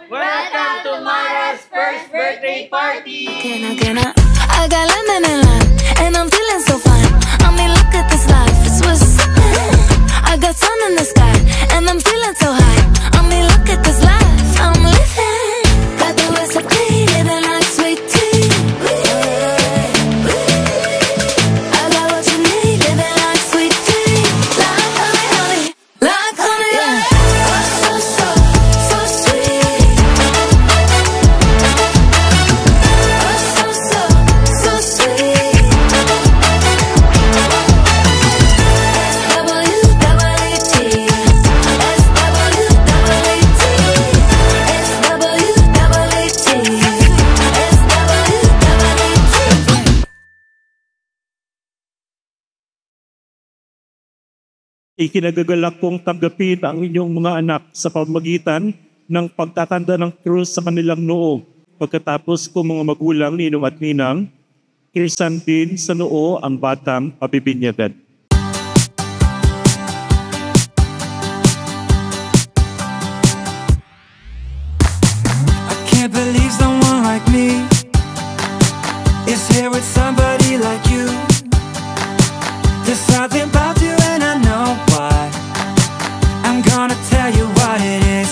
Welcome to Mara's first birthday party! I got lemon and lime, and I'm feeling so fine. I mean, look at this life, it's what's I got sun in the sky, and I'm feeling so high. I mean, look at this life, I'm living. Got the recipe, living like sweet tea. I got what you need, living like sweet tea. Like honey, honey, like honey, yeah. Oh, so sweet. So sweet. Ikinagagalak kong tanggapin ang inyong mga anak sa pamamagitan ng pagtatanda ng krus sa kanilang noo. Pagkatapos ko mga magulang, ninong at ninang, kirisan din sa noo ang batang pabibinyagan. I can't believe someone like me is here with somebody like you. There's something about you and I know why. I'm gonna tell you what it is.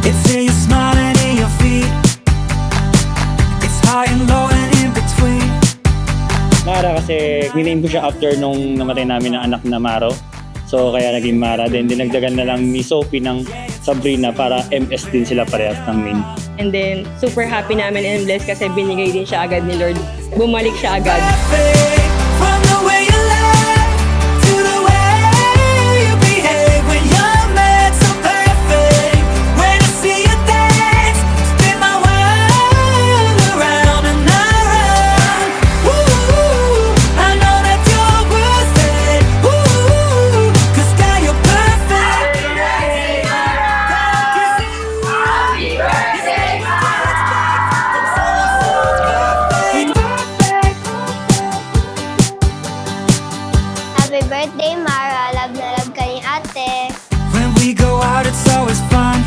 It's in your smile and in your feet. It's high and low and in between. Mara kasi winame ko siya after nung namatay namin ng anak na Maro. So kaya naging Mara. Then dinagdagan na lang ni Sophie ng Sabrina para MS din sila parehas ng main. And then super happy namin and blessed kasi binigay din siya agad ni Lord. Bumalik siya agad. From the way you laugh to the way you behave when you're mad, so perfect. When I see you dance, spin my world around and around. Ooh, I know that you're worth it. Ooh, 'cause girl, you're perfect. Happy birthday, Happy birthday, Mara. Love na love ka ni ate. When we go out, it's always fun.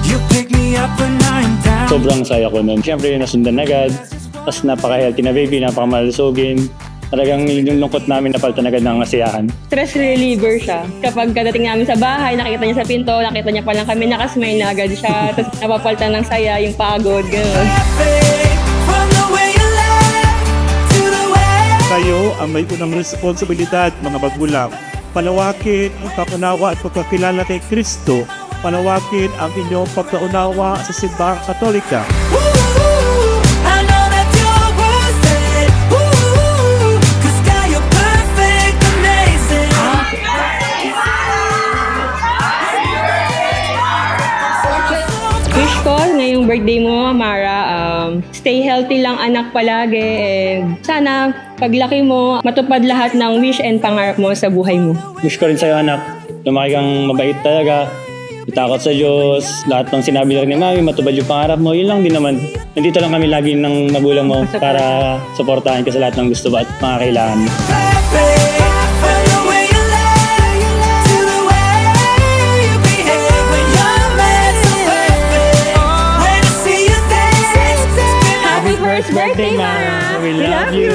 You pick me up when I'm down. Sobrang saya ko nun. Siyempre nasundan agad. Tapos napaka-healthy na baby, napaka-malusogin. Talagang yung lungkot namin napalitan agad ng kasiyahan. Stress reliever siya. Kapag kadating namin sa bahay, nakita niya sa pinto, nakita niya palang kami, nakasmile na agad siya. Tapos napapalitan ng saya, yung pagod, gano'n. From the way you laugh to the way. Kayo ang may unang responsibilidad, mga magulang. Palawakin ang pag-unawa at pagkakilala kay Kristo. Palawakin ang inyong pagkaunawa sa simbahang Katolika. Ooh, I know that you're worth it. Ooh, 'cause girl, you're perfect, amazing. Wish ko ngayong birthday mo, Mara, stay healthy lang anak palagi. And sana paglaki mo, matupad lahat ng wish and pangarap mo sa buhay mo. Wish ko rin sa'yo anak, lumaki kang mabait talaga. Itakot sa Diyos, lahat ng sinabi lang ni Mami, matubad yung pangarap mo, yun lang din naman. Nandito lang kami lagi ng magulang mo para suportahan ka sa lahat ng gusto mo at mga kailangan mo. Perfect. From the way you laugh to the way you behave when you're mad, so perfect. When I see you dance, Happy first birthday, Mara! We love you!